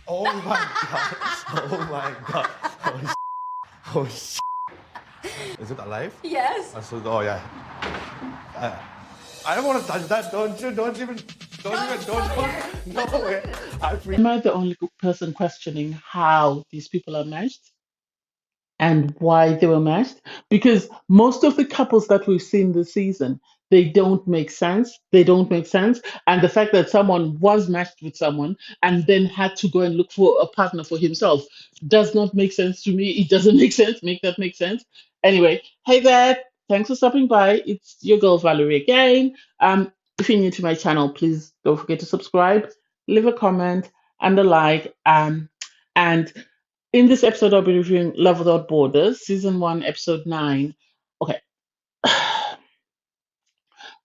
Oh my god. Oh my god. Oh, sh- Is it alive? Yes. Oh yeah. I don't want to touch that. Don't even. No way. Am I the only person questioning how these people are matched and why they were matched? Because most of the couples that we've seen this season, they don't make sense. They don't make sense. And the fact that someone was matched with someone and then had to go and look for a partner for himself does not make sense to me. It doesn't make sense. Make that make sense. Anyway, hey there. Thanks for stopping by. It's your girl Valerie again. If you're new to my channel, please don't forget to subscribe, leave a comment, and a like. And in this episode, I'll be reviewing Love Without Borders, season 1, episode 9. Okay.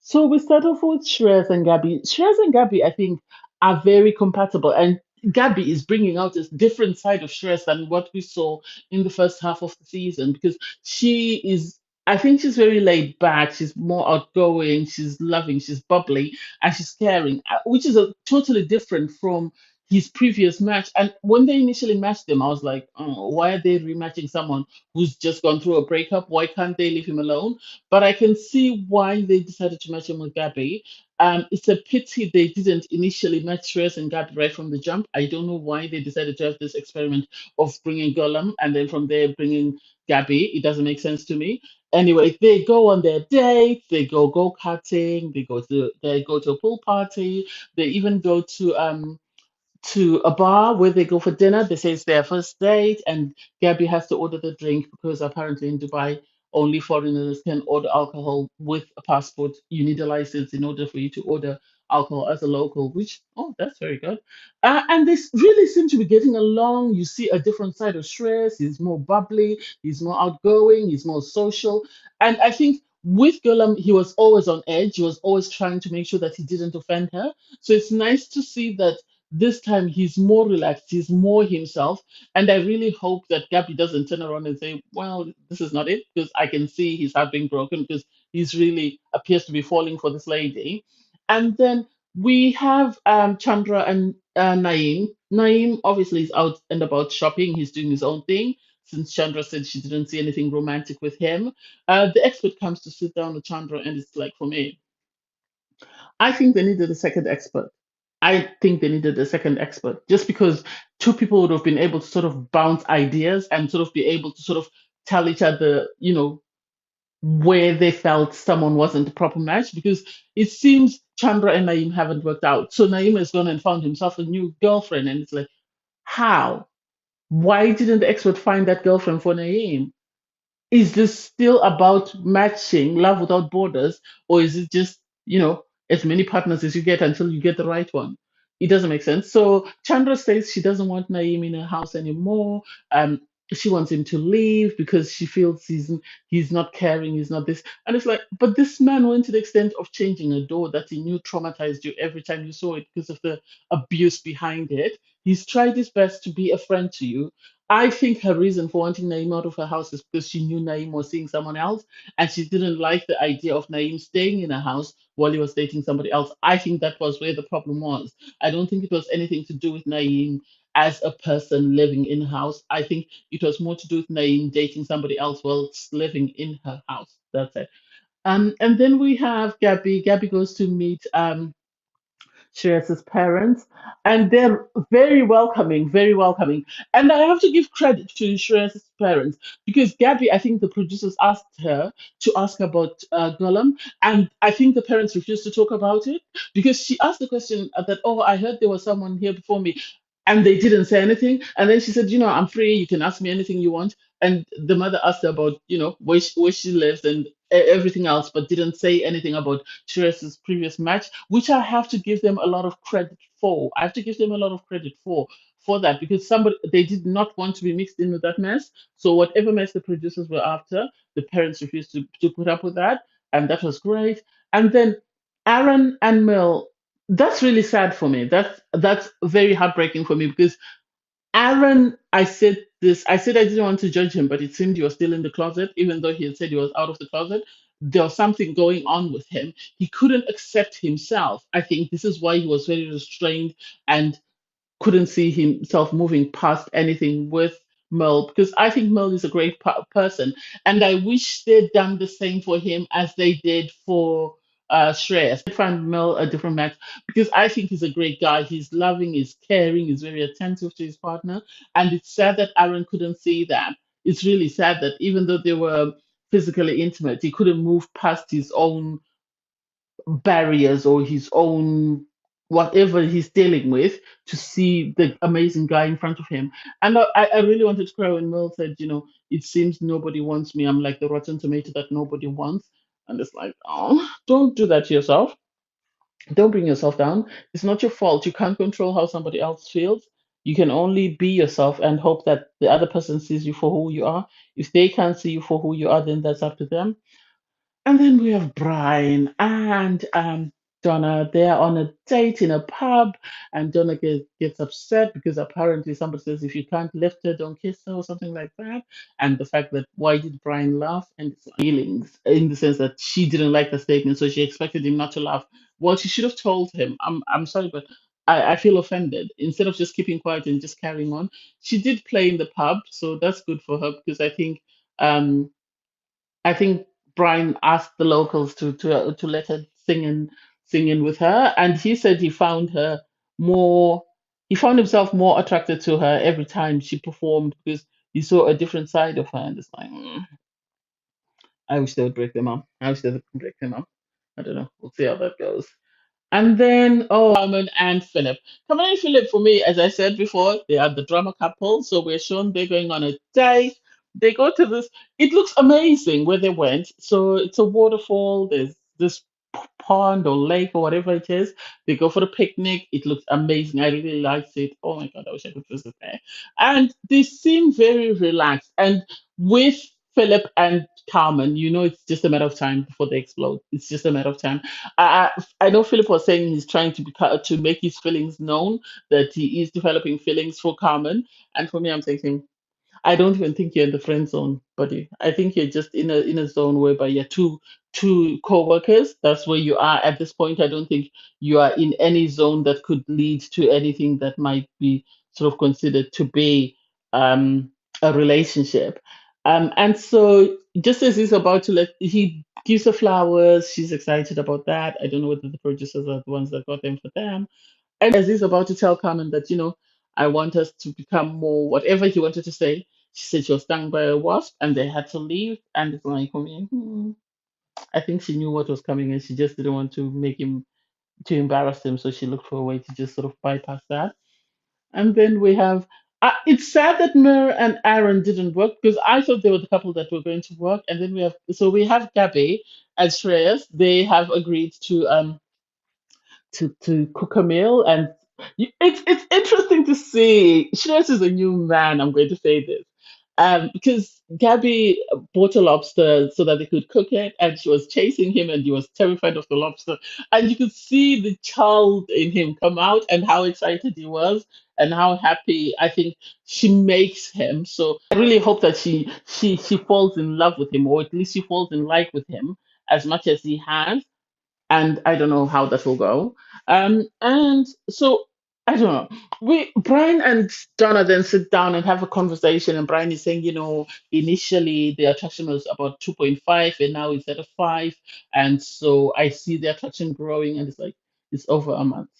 So we start off with Shreyas and Gabby. Shreyas and Gabby, I think, are very compatible. And Gabby is bringing out this different side of Shreyas than what we saw in the first half of the season because she is, I think she's very laid back. She's more outgoing. She's loving. She's bubbly. And she's caring, which is a totally different from his previous match. And when they initially matched them, I was like, oh, why are they rematching someone who's just gone through a breakup? Why can't they leave him alone? But I can see why they decided to match him with Gabby. It's a pity they didn't initially match Shreyas and Gabby right from the jump. I don't know why they decided to have this experiment of bringing Gollum and then from there bringing Gabby. It doesn't make sense to me. Anyway, they go on their dates. They go karting. They go to a pool party. They even go to a bar where they go for dinner. They say it's their first date, and Gabby has to order the drink because apparently in Dubai, only foreigners can order alcohol with a passport. You need a license in order for you to order alcohol as a local, which, oh, that's very good. And they really seem to be getting along. You see a different side of Shreyas. He's more bubbly, he's more outgoing, he's more social. And I think with Gulam, he was always on edge. He was always trying to make sure that he didn't offend her. So it's nice to see that this time he's more relaxed, he's more himself. And I really hope that Gabby doesn't turn around and say, well, this is not it, because I can see his heart being broken because he's really appears to be falling for this lady. And then we have Chandra and Naim. Naim obviously is out and about shopping, he's doing his own thing. Since Chandra said she didn't see anything romantic with him, the expert comes to sit down with Chandra, and it's like, for me, I think they needed a second expert. I think they needed a second expert just because two people would have been able to sort of bounce ideas and sort of be able to sort of tell each other, where they felt someone wasn't a proper match because it seems Chandra and Naim haven't worked out. So Naim has gone and found himself a new girlfriend, and it's like, how? Why didn't the expert find that girlfriend for Naim? Is this still about matching love without borders, or is it just, as many partners as you get until you get the right one? It doesn't make sense. So Chandra says she doesn't want Naeem in her house anymore. She wants him to leave because she feels he's not caring, he's not this. And it's like, but this man went to the extent of changing a door that he knew traumatized you every time you saw it because of the abuse behind it. He's tried his best to be a friend to you. I think her reason for wanting Naeem out of her house is because she knew Naeem was seeing someone else and she didn't like the idea of Naeem staying in her house while he was dating somebody else. I think that was where the problem was. I don't think it was anything to do with Naeem as a person living in her house. I think it was more to do with Naeem dating somebody else whilst living in her house. That's it. And then we have Gabby. Gabby goes to meet Shreyas's parents, and they're very welcoming, very welcoming. And I have to give credit to Shreyas's parents because Gabby, I think the producers asked her to ask about Gollum, and I think the parents refused to talk about it because she asked the question that, oh, I heard there was someone here before me. And they didn't say anything. And then she said, I'm free. You can ask me anything you want. And the mother asked her about, where she lives and everything else, but didn't say anything about Shreyas's previous match, which I have to give them a lot of credit for. I have to give them a lot of credit for that because somebody they did not want to be mixed in with that mess. So whatever mess the producers were after, the parents refused to put up with that, and that was great. And then Aaron and Mel, that's really sad for me. That's very heartbreaking for me because Aaron, I said I didn't want to judge him, but it seemed he was still in the closet, even though he had said he was out of the closet. There was something going on with him. He couldn't accept himself. I think this is why he was very restrained and couldn't see himself moving past anything with Merle, because I think Merle is a great person, and I wish they'd done the same for him as they did for Shreyas. I find Merle a different match because I think he's a great guy. He's loving, he's caring, he's very attentive to his partner, and it's sad that Aaron couldn't see that. It's really sad that even though they were physically intimate, he couldn't move past his own barriers or his own whatever he's dealing with to see the amazing guy in front of him. And I really wanted to cry when Mel said, it seems nobody wants me. I'm like the rotten tomato that nobody wants. And it's like, oh, don't do that to yourself. Don't bring yourself down. It's not your fault. You can't control how somebody else feels. You can only be yourself and hope that the other person sees you for who you are. If they can't see you for who you are, then that's up to them. And then we have Brian and Donna. They are on a date in a pub, and Donna gets upset because apparently somebody says if you can't lift her, don't kiss her, or something like that. And the fact that why did Brian laugh? And it's feelings in the sense that she didn't like the statement, so she expected him not to laugh. Well, she should have told him, I'm sorry, but I feel offended. Instead of just keeping quiet and just carrying on, she did play in the pub, so that's good for her because um, I think Brian asked the locals to let her sing in with her, and he said he found her more. He found himself more attracted to her every time she performed because he saw a different side of her, and it's like, I wish they would break them up. I wish they would break them up. I don't know. We'll see how that goes. And then, Carmen and Philip. Carmen and Philip, for me, as I said before, they are the drama couple. So we're shown they're going on a date. They go to this, it looks amazing where they went. So it's a waterfall, there's this pond or lake or whatever it is. They go for the picnic. It looks amazing. I really liked it. Oh my God, I wish I could visit there. And they seem very relaxed. And with Philip and Carmen, it's just a matter of time before they explode. It's just a matter of time. I know Philip was saying he's trying to make his feelings known, that he is developing feelings for Carmen. And for me, I'm thinking, I don't even think you're in the friend zone, buddy. I think you're just in a zone whereby you're two co-workers. That's where you are at this point. I don't think you are in any zone that could lead to anything that might be sort of considered to be a relationship. And so just as he's about to he gives her flowers. She's excited about that. I don't know whether the producers are the ones that got them for them. And as he's about to tell Carmen that, I want us to become more, whatever he wanted to say, she said she was stung by a wasp and they had to leave. And it's like, for me, I think she knew what was coming and she just didn't want to make him, to embarrass him. So she looked for a way to just sort of bypass that. And then we have, it's sad that Mir and Aaron didn't work because I thought they were the couple that were going to work. And then we have Gabby and Shreyas. They have agreed to cook a meal, and it's interesting to see. Shreyas is a new man. I'm going to say this, because Gabby bought a lobster so that they could cook it, and she was chasing him, and he was terrified of the lobster, and you could see the child in him come out, and how excited he was, and how happy I think she makes him. So I really hope that she falls in love with him, or at least she falls in like with him as much as he has, and I don't know how that will go. And so I don't know. We Brian and Donna then sit down and have a conversation, and Brian is saying, initially the attraction was about 2.5, and now it's at a 5, and so I see the attraction growing, and it's like it's over a month.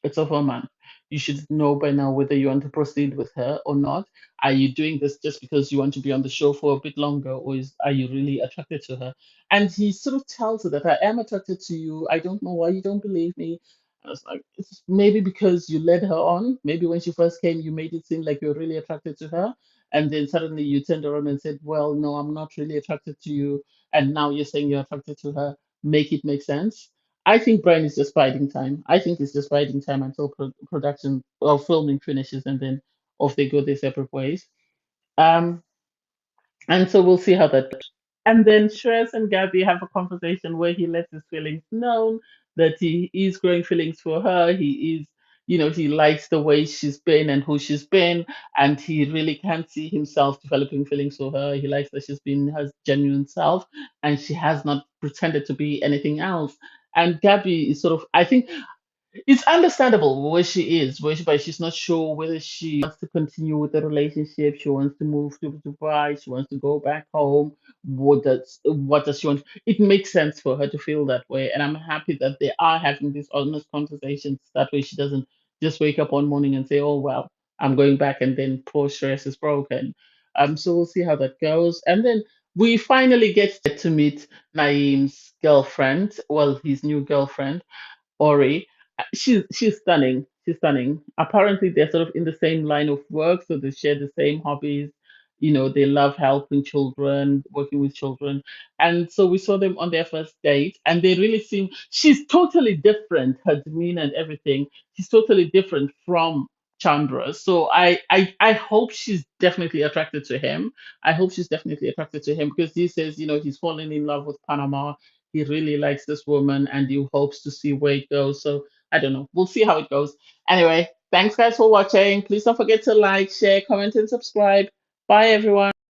It's over a month. You should know by now whether you want to proceed with her or not. Are you doing this just because you want to be on the show for a bit longer, or are you really attracted to her? And he sort of tells her that I am attracted to you. I don't know why you don't believe me. I was like, it's maybe because you led her on. Maybe when she first came, you made it seem like you're really attracted to her. And then suddenly you turned around and said, well, no, I'm not really attracted to you. And now you're saying you're attracted to her. Make it make sense. I think Brian is just biding time. I think it's just biding time until production or filming finishes, and then off they go their separate ways. Um, and so we'll see how that goes. And then Shreyas and Gabby have a conversation where he lets his feelings known, that he is growing feelings for her. He is, he likes the way she's been and who she's been, and he really can't see himself developing feelings for her. He likes that she's been her genuine self, and she has not pretended to be anything else. And Gabby is sort of, I think. It's understandable where she is, but she's not sure whether she wants to continue with the relationship. She wants to move to Dubai. She wants to go back home. What does she want? It makes sense for her to feel that way, and I'm happy that they are having these honest conversations. That way, she doesn't just wake up one morning and say, "Oh well, I'm going back," and then poor stress is broken. So we'll see how that goes, and then we finally get to meet Naeem's girlfriend, well, his new girlfriend Ori. She's stunning. She's stunning. Apparently, they're sort of in the same line of work, so they share the same hobbies. They love helping children, working with children, and so we saw them on their first date, and they really seem. She's totally different. Her demeanor and everything. She's totally different from Chandra. So I hope she's definitely attracted to him. I hope she's definitely attracted to him because he says, he's fallen in love with Panama. He really likes this woman and he hopes to see where it goes. So I don't know. We'll see how it goes. Anyway, thanks guys for watching. Please don't forget to like, share, comment, and subscribe. Bye everyone.